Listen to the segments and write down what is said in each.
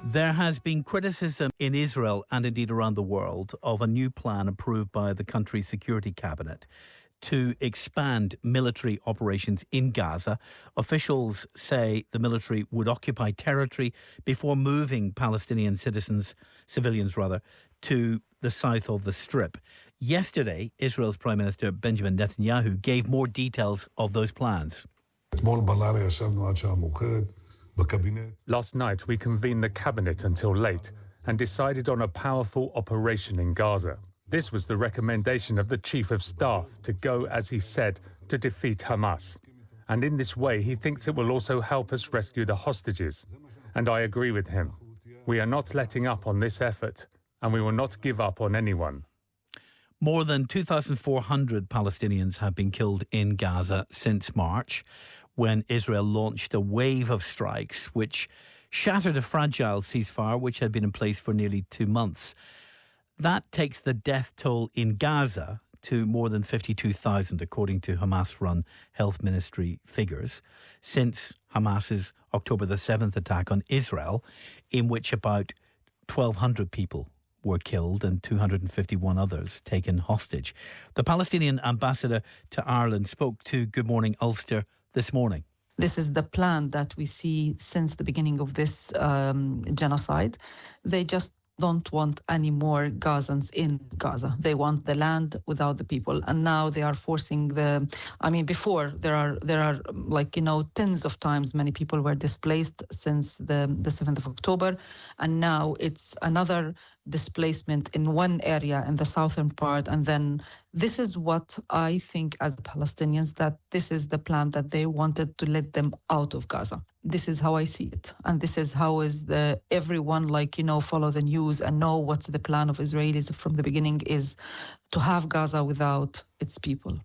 There has been criticism in Israel and indeed around the world of a new plan approved by the country's security cabinet to expand military operations in Gaza. Officials say the military would occupy territory before moving Palestinian civilians, to the south of the Strip. Yesterday, Israel's Prime Minister Benjamin Netanyahu gave more details of those plans. Last night, we convened the cabinet until late and decided on a powerful operation in Gaza. This was the recommendation of the Chief of Staff to go, as he said, to defeat Hamas. And in this way, he thinks it will also help us rescue the hostages. And I agree with him. We are not letting up on this effort, and we will not give up on anyone. More than 2,400 Palestinians have been killed in Gaza since March, when Israel launched a wave of strikes which shattered a fragile ceasefire which had been in place for nearly 2 months. That takes the death toll in Gaza to more than 52,000, according to Hamas-run Health Ministry figures, since Hamas's October the 7th attack on Israel, in which about 1,200 people were killed and 251 others taken hostage. The Palestinian ambassador to Ireland spoke to Good Morning Ulster this morning. This is the plan that we see since the beginning of this genocide. They just don't want any more Gazans in Gaza. They want the land without the people. And now they are forcing before there are tens of times many people were displaced since the 7th of October. And now it's another displacement in one area in the southern part. And then this is what I think as Palestinians, that this is the plan that they wanted to let them out of Gaza. This is how I see it. And this is how everyone follow the news and know what's the plan of Israelis from the beginning is to have Gaza without its people.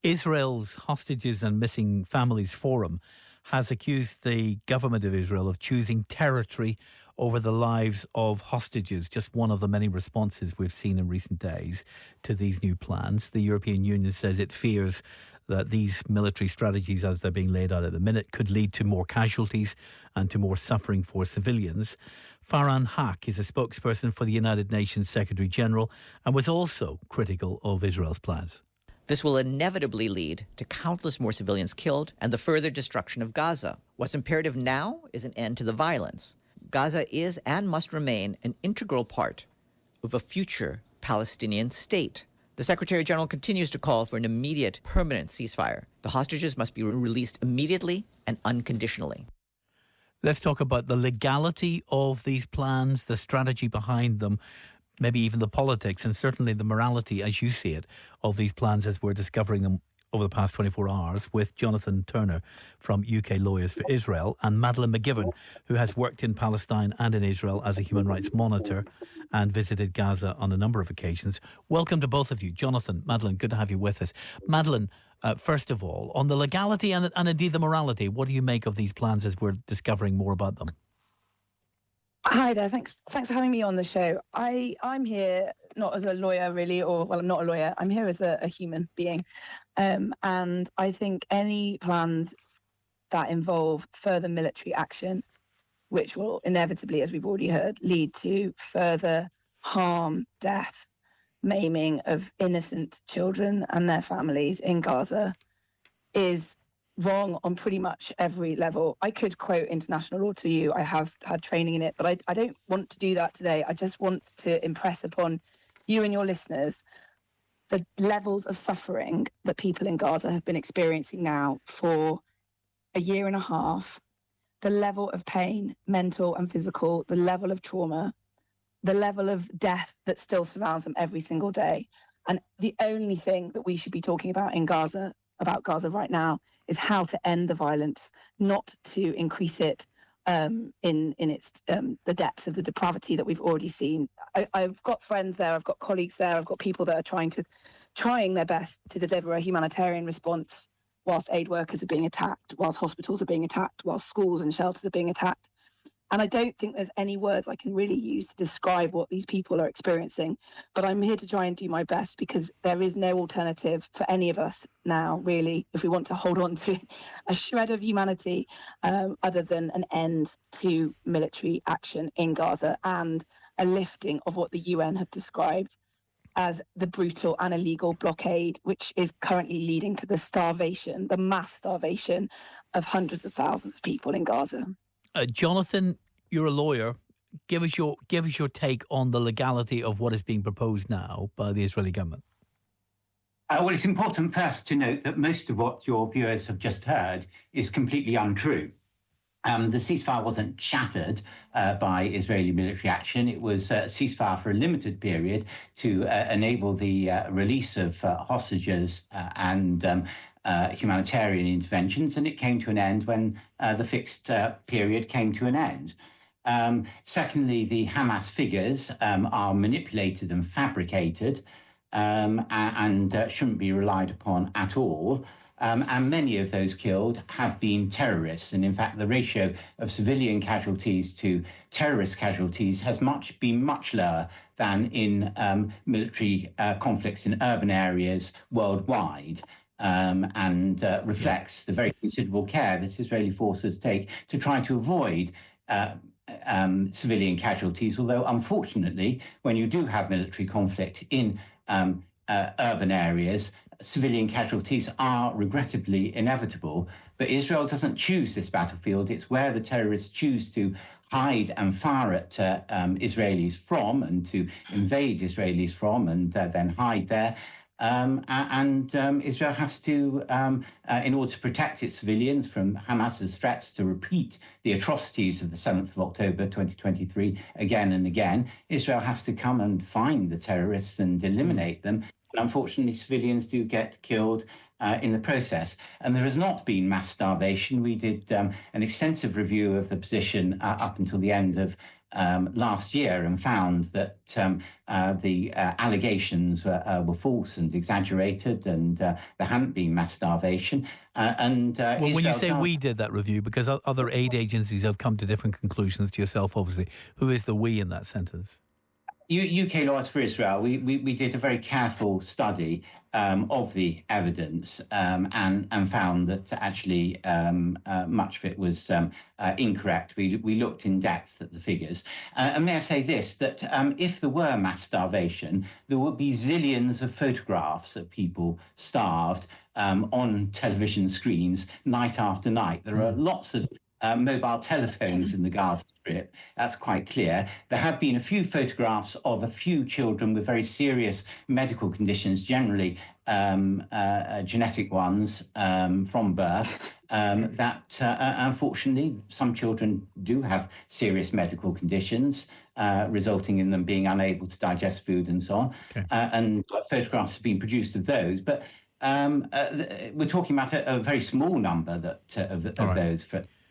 Israel's Hostages and Missing Families Forum has accused the government of Israel of choosing territory over the lives of hostages, just one of the many responses we've seen in recent days to these new plans. The European Union says it fears that these military strategies, as they're being laid out at the minute, could lead to more casualties and to more suffering for civilians. Farhan Haq is a spokesperson for the United Nations Secretary General and was also critical of Israel's plans. This will inevitably lead to countless more civilians killed and the further destruction of Gaza. What's imperative now is an end to the violence. Gaza is and must remain an integral part of a future Palestinian state. The Secretary General continues to call for an immediate, permanent ceasefire. The hostages must be released immediately and unconditionally. Let's talk about the legality of these plans, the strategy behind them, maybe even the politics and certainly the morality, as you see it, of these plans as we're discovering them over the past 24 hours with Jonathan Turner from UK Lawyers for Israel and Madeleine McGivern, who has worked in Palestine and in Israel as a human rights monitor and visited Gaza on a number of occasions. Welcome to both of you. Jonathan, Madeleine, good to have you with us. Madeleine, first of all, on the legality and indeed the morality, what do you make of these plans as we're discovering more about them? Hi there. Thanks for having me on the show. I'm here not as a lawyer really, I'm not a lawyer. I'm here as a human being. And I think any plans that involve further military action, which will inevitably, as we've already heard, lead to further harm, death, maiming of innocent children and their families in Gaza, is wrong on pretty much every level. I could quote international law to you. I have had training in it, but I don't want to do that today. I just want to impress upon you and your listeners the levels of suffering that people in Gaza have been experiencing now for a year and a half, the level of pain, mental and physical, the level of trauma, the level of death that still surrounds them every single day. And the only thing that we should be talking about about Gaza right now is how to end the violence, not to increase it in its the depths of the depravity that we've already seen. I've got friends there, I've got colleagues there, I've got people that are trying their best to deliver a humanitarian response whilst aid workers are being attacked, whilst hospitals are being attacked, whilst schools and shelters are being attacked. And I don't think there's any words I can really use to describe what these people are experiencing. But I'm here to try and do my best, because there is no alternative for any of us now, really, if we want to hold on to a shred of humanity, other than an end to military action in Gaza and a lifting of what the UN have described as the brutal and illegal blockade, which is currently leading to the starvation, the mass starvation of hundreds of thousands of people in Gaza. Jonathan, you're a lawyer. Give us your take on the legality of what is being proposed now by the Israeli government. Well, it's important first to note that most of what your viewers have just heard is completely untrue. The ceasefire wasn't shattered by Israeli military action. It was a ceasefire for a limited period to enable the release of hostages and humanitarian interventions, and it came to an end when the fixed period came to an end. Secondly, the Hamas figures are manipulated and fabricated and shouldn't be relied upon at all. And many of those killed have been terrorists. And in fact, the ratio of civilian casualties to terrorist casualties has been much lower than in military conflicts in urban areas worldwide. And reflects the very considerable care that Israeli forces take to try to avoid civilian casualties. Although, unfortunately, when you do have military conflict in urban areas, civilian casualties are regrettably inevitable. But Israel doesn't choose this battlefield. It's where the terrorists choose to hide and fire at Israelis from, and to invade Israelis from, and then hide there. Israel has to, in order to protect its civilians from Hamas's threats to repeat the atrocities of the 7th of October 2023 again and again, Israel has to come and find the terrorists and eliminate them. And unfortunately, civilians do get killed in the process. And there has not been mass starvation. We did an extensive review of the position up until the end of last year, and found that the allegations were false and exaggerated, and there hadn't been mass starvation. When you say we did that review, because other aid agencies have come to different conclusions to yourself, obviously, who is the we in that sentence? UK Lawyers for Israel, we did a very careful study of the evidence and found that actually much of it was incorrect. We looked in depth at the figures. And may I say this, that if there were mass starvation, there would be zillions of photographs of people starved on television screens night after night. There are lots of mobile telephones in the Gaza Strip. That's quite clear. There have been a few photographs of a few children with very serious medical conditions, generally genetic ones from birth, that unfortunately some children do have serious medical conditions, resulting in them being unable to digest food and so on. Okay. And photographs have been produced of those. But we're talking about a very small number of those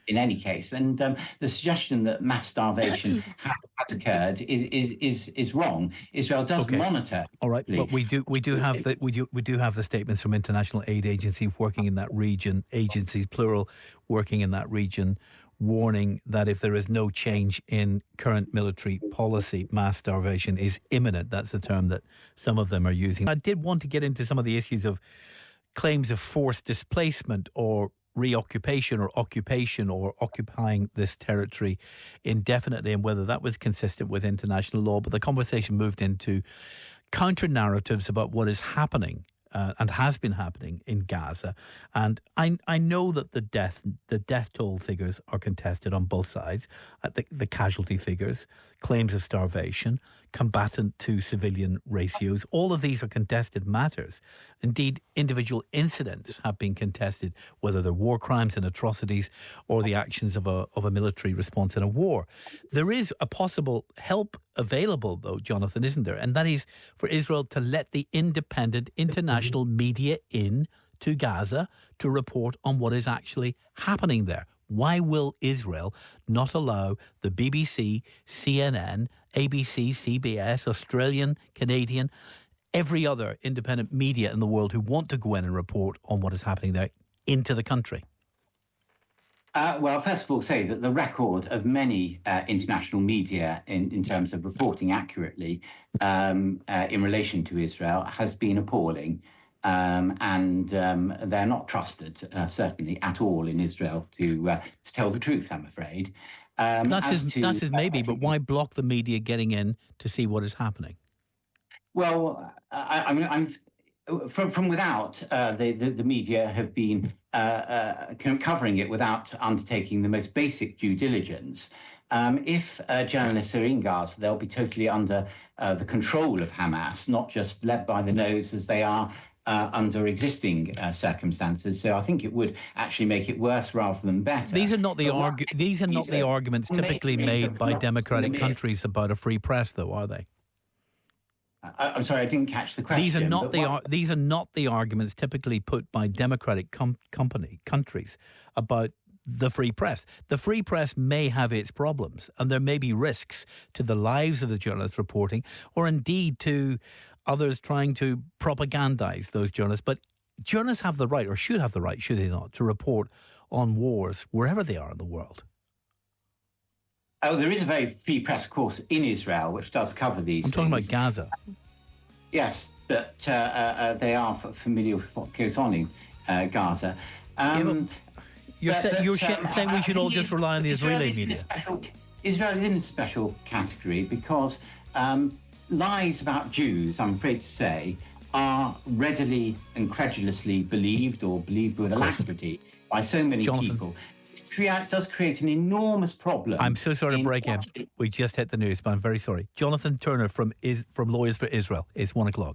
in any case, and the suggestion that mass starvation has occurred is wrong. Israel does monitor. All right, but we do have the statements from international aid agencies working in that region, agencies plural, working in that region, warning that if there is no change in current military policy, mass starvation is imminent. That's the term that some of them are using. I did want to get into some of the issues of claims of forced displacement or reoccupation or occupation or occupying this territory indefinitely, and whether that was consistent with international law. But the conversation moved into counter-narratives about what is happening and has been happening in Gaza. And I know that the death toll figures are contested on both sides, the casualty figures, claims of starvation, combatant to civilian ratios. All of these are contested matters. Indeed, individual incidents have been contested, whether they're war crimes and atrocities or the actions of a military response in a war. There is a possible help available, though, Jonathan, isn't there? And that is for Israel to let the independent international media in to Gaza to report on what is actually happening there. Why will Israel not allow the BBC, CNN, ABC, CBS, Australian, Canadian, every other independent media in the world who want to go in and report on what is happening there into the country? Well, first of all, say that the record of many international media in terms of reporting accurately in relation to Israel has been appalling. And they're not trusted, certainly, at all in Israel to tell the truth, I'm afraid. That's his maybe, but why block the media getting in to see what is happening? Well, I mean, I'm from without, the media have been covering it without undertaking the most basic due diligence. If journalists are in Gaza, they'll be totally under the control of Hamas, not just led by the nose as they are under existing circumstances. So I think it would actually make it worse rather than better. These are not the arguments typically made by democratic countries about a free press, though, are they? I'm sorry, I didn't catch the question. These are not the arguments typically put by democratic countries about the free press. The free press may have its problems, and there may be risks to the lives of the journalists reporting, or indeed to others trying to propagandize those journalists. But journalists have the right, or should have the right, should they not, to report on wars wherever they are in the world. Oh, there is a very free press course in Israel which does cover these things. I'm talking about Gaza. Yes, but they are familiar with what goes on in Gaza. You're saying we should all just rely on the Israeli media. Israel is in a special category because lies about Jews, I'm afraid to say, are readily and credulously believed, or believed with alacrity, by so many people. It does create an enormous problem. I'm so sorry to break in. We just hit the news, but I'm very sorry. Jonathan Turner from Lawyers for Israel. It's 1:00.